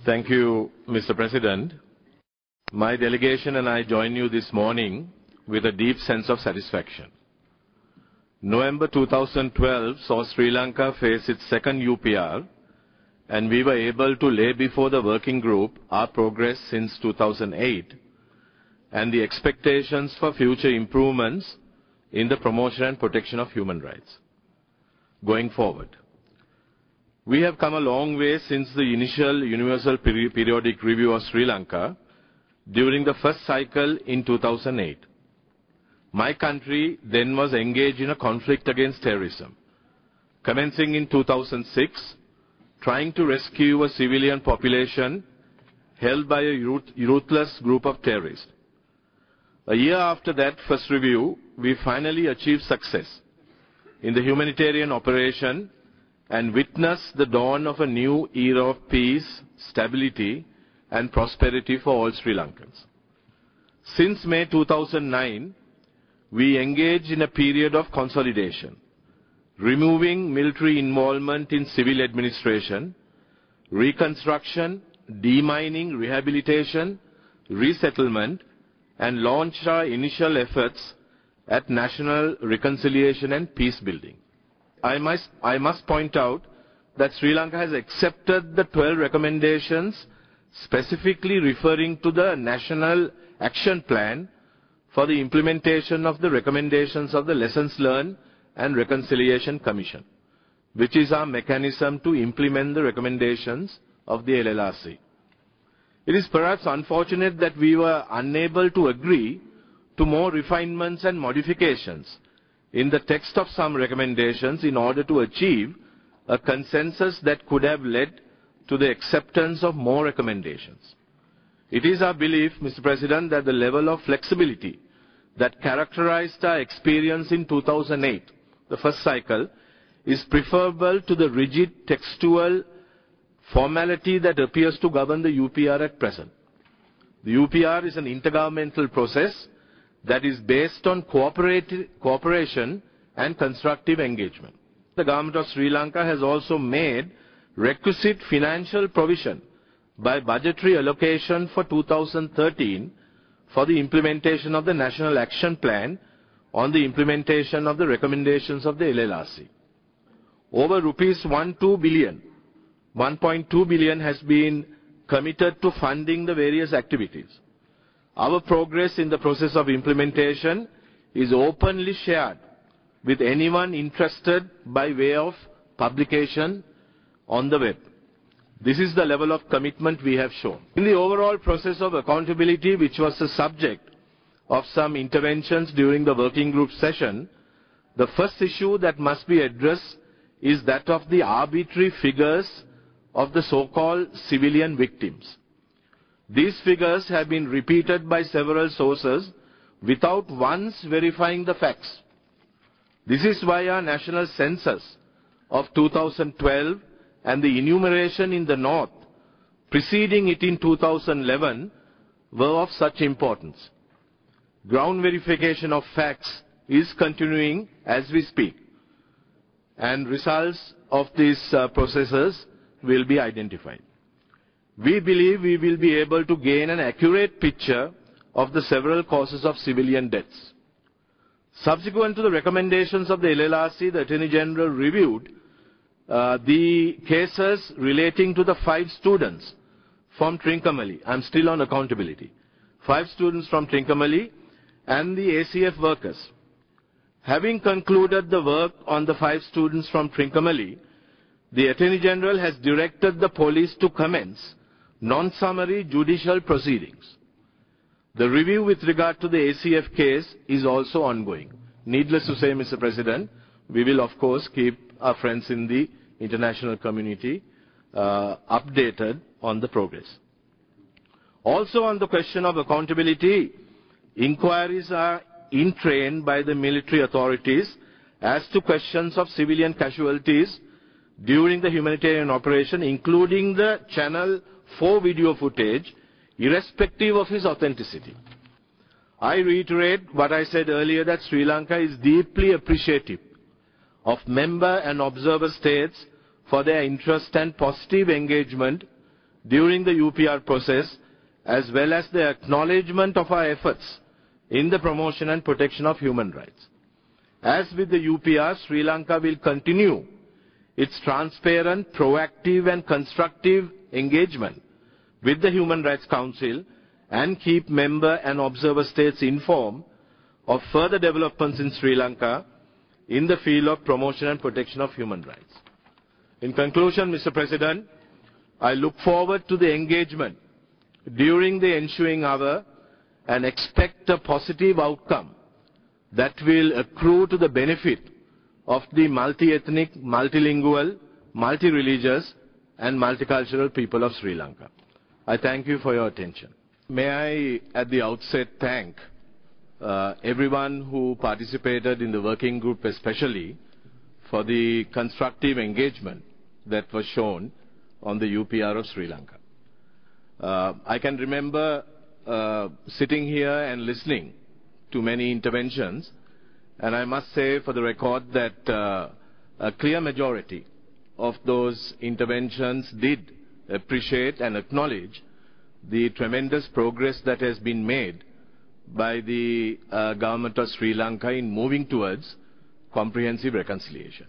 Thank you, Mr. President. My delegation and I join you this morning with a deep sense of satisfaction. November 2012 saw Sri Lanka face its second UPR, and we were able to lay before the working group our progress since 2008 and the expectations for future improvements in the promotion and protection of human rights. Going forward, we have come a long way since the initial Universal Periodic Review of Sri Lanka during the first cycle in 2008. My country then was engaged in a conflict against terrorism, commencing in 2006, trying to rescue a civilian population held by a ruthless group of terrorists. A year after that first review, we finally achieved success in the humanitarian operation and witnessed the dawn of a new era of peace, stability, and prosperity for all Sri Lankans. Since May 2009, we engaged in a period of consolidation, removing military involvement in civil administration, reconstruction, demining, rehabilitation, resettlement, and launched our initial efforts at national reconciliation and peace building. I must point out that Sri Lanka has accepted the 12 recommendations specifically referring to the National Action Plan for the implementation of the recommendations of the Lessons Learned and Reconciliation Commission, which is our mechanism to implement the recommendations of the LLRC. It is perhaps unfortunate that we were unable to agree to more refinements and modifications in the text of some recommendations in order to achieve a consensus that could have led to the acceptance of more recommendations. It is our belief, Mr. President, that the level of flexibility that characterized our experience in 2008, the first cycle, is preferable to the rigid textual formality that appears to govern the UPR at present. The UPR is an intergovernmental process that is based on cooperation and constructive engagement. The government of Sri Lanka has also made requisite financial provision by budgetary allocation for 2013 for the implementation of the National Action Plan on the implementation of the recommendations of the LLRC. Over rupees 1.2 billion has been committed to funding the various activities. Our progress in the process of implementation is openly shared with anyone interested by way of publication on the web. This is the level of commitment we have shown. In the overall process of accountability, which was the subject of some interventions during the working group session, the first issue that must be addressed is that of the arbitrary figures of the so-called civilian victims. These figures have been repeated by several sources without once verifying the facts. This is why our national census of 2012 and the enumeration in the north preceding it in 2011 were of such importance. Ground verification of facts is continuing as we speak, and results of these processes will be identified. We believe we will be able to gain an accurate picture of the several causes of civilian deaths. Subsequent to the recommendations of the LLRC, the Attorney General reviewed the cases relating to the 5 students from Trincomalee. I'm still on accountability. 5 students from Trincomalee and the ACF workers. Having concluded the work on the 5 students from Trincomalee, the Attorney General has directed the police to commence non-summary judicial proceedings. The review with regard to the ACF case is also ongoing. Needless to say, Mr. President, we will of course keep our friends in the international community updated on the progress. Also on the question of accountability, inquiries are in train by the military authorities as to questions of civilian casualties during the humanitarian operation, including the Channel 4 video footage, irrespective of its authenticity. I reiterate what I said earlier, that Sri Lanka is deeply appreciative of member and observer states for their interest and positive engagement during the UPR process, as well as the acknowledgement of our efforts in the promotion and protection of human rights. As with the UPR, Sri Lanka will continue its transparent, proactive and constructive engagement with the Human Rights Council and keep member and observer states informed of further developments in Sri Lanka in the field of promotion and protection of human rights. In conclusion, Mr. President, I look forward to the engagement during the ensuing hour and expect a positive outcome that will accrue to the benefit of the multi-ethnic, multilingual, multi-religious and multicultural people of Sri Lanka. I thank you for your attention. May I, at the outset, thank everyone who participated in the working group, especially for the constructive engagement that was shown on the UPR of Sri Lanka. I can remember sitting here and listening to many interventions, and I must say for the record that a clear majority of those interventions did appreciate and acknowledge the tremendous progress that has been made by the government of Sri Lanka in moving towards comprehensive reconciliation.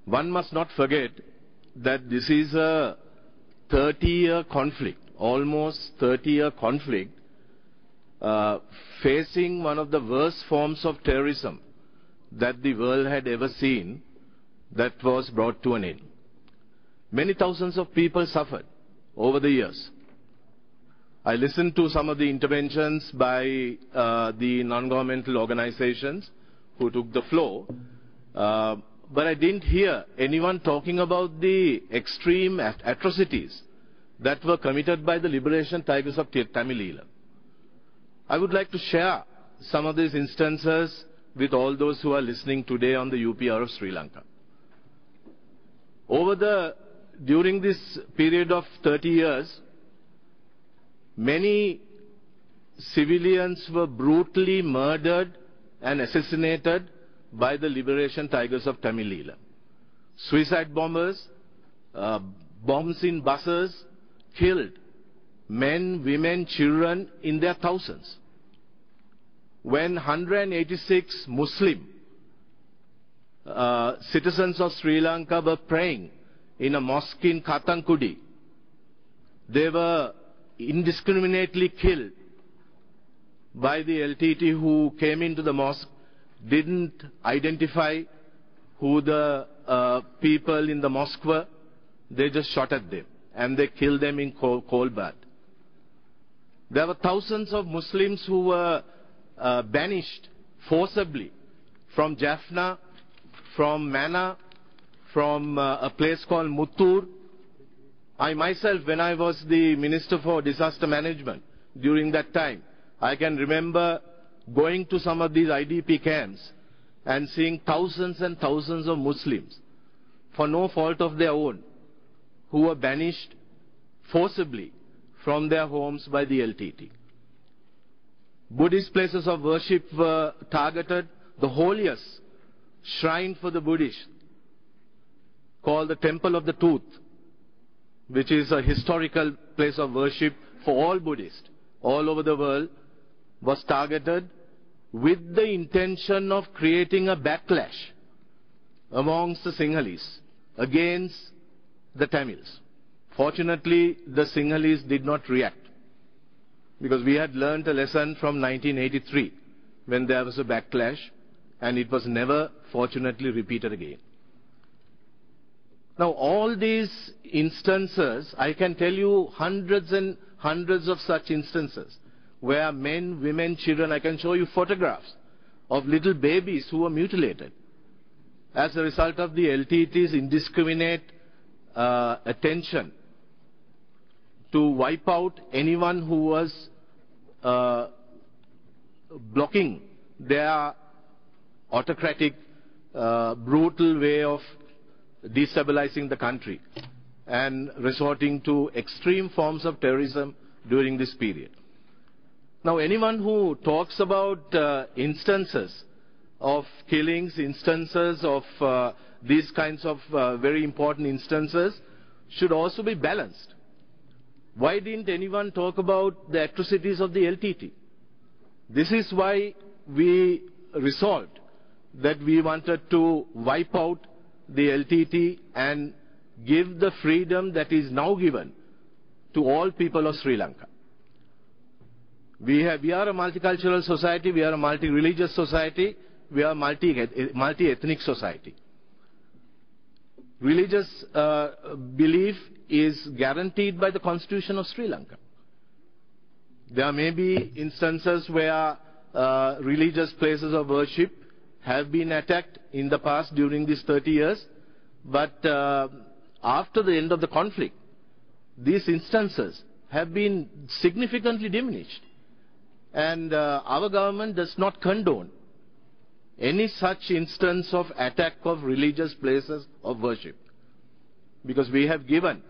One must not forget that this is a 30-year conflict, almost 30-year conflict, facing one of the worst forms of terrorism that the world had ever seen, that was brought to an end. Many thousands of people suffered over the years. I listened to some of the interventions by the non-governmental organizations who took the floor, but I didn't hear anyone talking about the extreme atrocities that were committed by the Liberation Tigers of Tamil. I would like to share some of these instances with all those who are listening today on the UPR of Sri Lanka. During this period of 30 years, many civilians were brutally murdered and assassinated by the Liberation Tigers of Tamil. Suicide bombers, bombs in buses, killed men, women, children in their thousands. When 186 Muslim citizens of Sri Lanka were praying in a mosque in Katankudi, they were indiscriminately killed by the LTT who came into the mosque, didn't identify who the people in the mosque were. They just shot at them and they killed them in cold blood. There were thousands of Muslims who were banished forcibly from Jaffna, from Mana, from a place called Muttur. I myself, when I was the Minister for Disaster Management during that time, I can remember going to some of these IDP camps and seeing thousands and thousands of Muslims, for no fault of their own, who were banished forcibly from their homes by the LTT. Buddhist places of worship were targeted. The holiest shrine for the Buddhists, called the Temple of the Tooth, which is a historical place of worship for all Buddhists all over the world, was targeted with the intention of creating a backlash amongst the Sinhalese against the Tamils. Fortunately, the Sinhalese did not react, because we had learned a lesson from 1983 when there was a backlash, and it was never, fortunately, repeated again. Now, all these instances, I can tell you hundreds and hundreds of such instances where men, women, children, I can show you photographs of little babies who were mutilated as a result of the LTT's indiscriminate attention to wipe out anyone who was blocking their autocratic, brutal way of destabilizing the country and resorting to extreme forms of terrorism during this period. Now, anyone who talks about instances of killings, instances of these kinds of very important instances, should also be balanced. Why didn't anyone talk about the atrocities of the LTT? This is why we resolved that we wanted to wipe out the LTT and give the freedom that is now given to all people of Sri Lanka. We are a multicultural society, we are a multi-religious society, we are a multi-ethnic society. Religious belief is guaranteed by the Constitution of Sri Lanka. There may be instances where religious places of worship have been attacked in the past during these 30 years, but after the end of the conflict, these instances have been significantly diminished. And our government does not condone any such instance of attack of religious places of worship, because we have given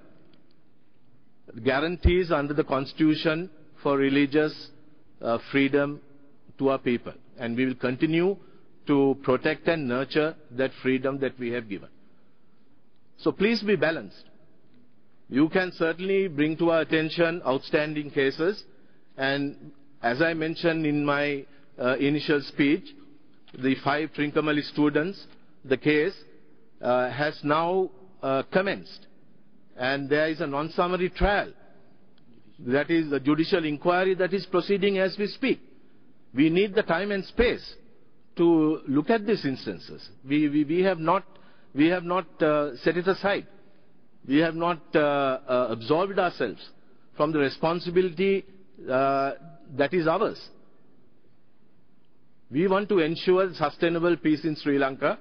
guarantees under the Constitution for religious freedom to our people, and we will continue to protect and nurture that freedom that we have given. So please be balanced. You can certainly bring to our attention outstanding cases, and as I mentioned in my initial speech, the 5 Trincomalee students, the case has now commenced, and there is a non-summary trial, that is the judicial inquiry that is proceeding as we speak. We need the time and space to look at these instances. We have not set it aside. We have not absolved ourselves from the responsibility that is ours. We want to ensure sustainable peace in Sri Lanka,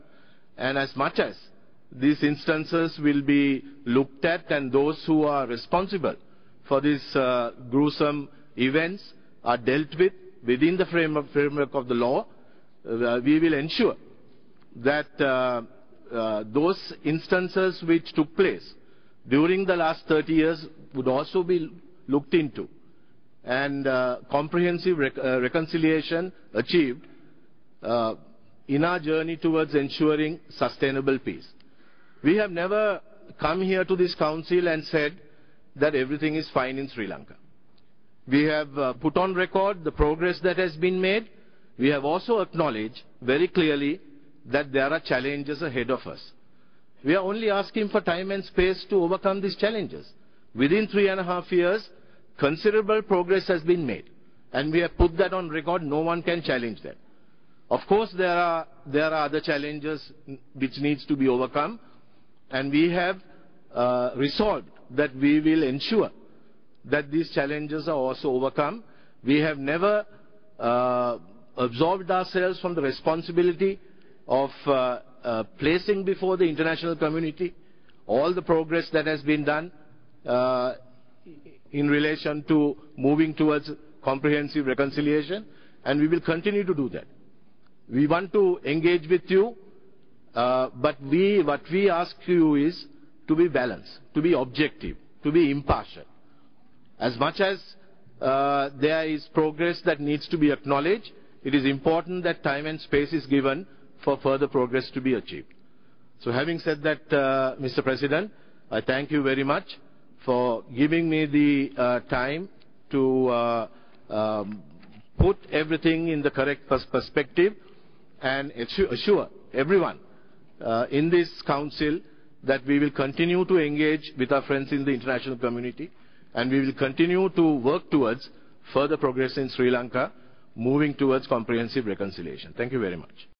and as much as these instances will be looked at and those who are responsible for these gruesome events are dealt with within the framework of the law, we will ensure that those instances which took place during the last 30 years would also be looked into, and comprehensive reconciliation achieved in our journey towards ensuring sustainable peace. We have never come here to this council and said that everything is fine in Sri Lanka. We have put on record the progress that has been made. We have also acknowledged very clearly that there are challenges ahead of us. We are only asking for time and space to overcome these challenges. Within 3.5 years, considerable progress has been made, and we have put that on record. No one can challenge that. Of course, there are other challenges which needs to be overcome, and we have resolved that we will ensure that these challenges are also overcome. We have never absolved ourselves from the responsibility of placing before the international community all the progress that has been done in relation to moving towards comprehensive reconciliation, and we will continue to do that. We want to engage with you, but what we ask you is to be balanced, to be objective, to be impartial. As much as there is progress that needs to be acknowledged, it is important that time and space is given for further progress to be achieved. So having said that, Mr. President, I thank you very much for giving me the time to put everything in the correct perspective and assure everyone in this council that we will continue to engage with our friends in the international community, and we will continue to work towards further progress in Sri Lanka, moving towards comprehensive reconciliation. Thank you very much.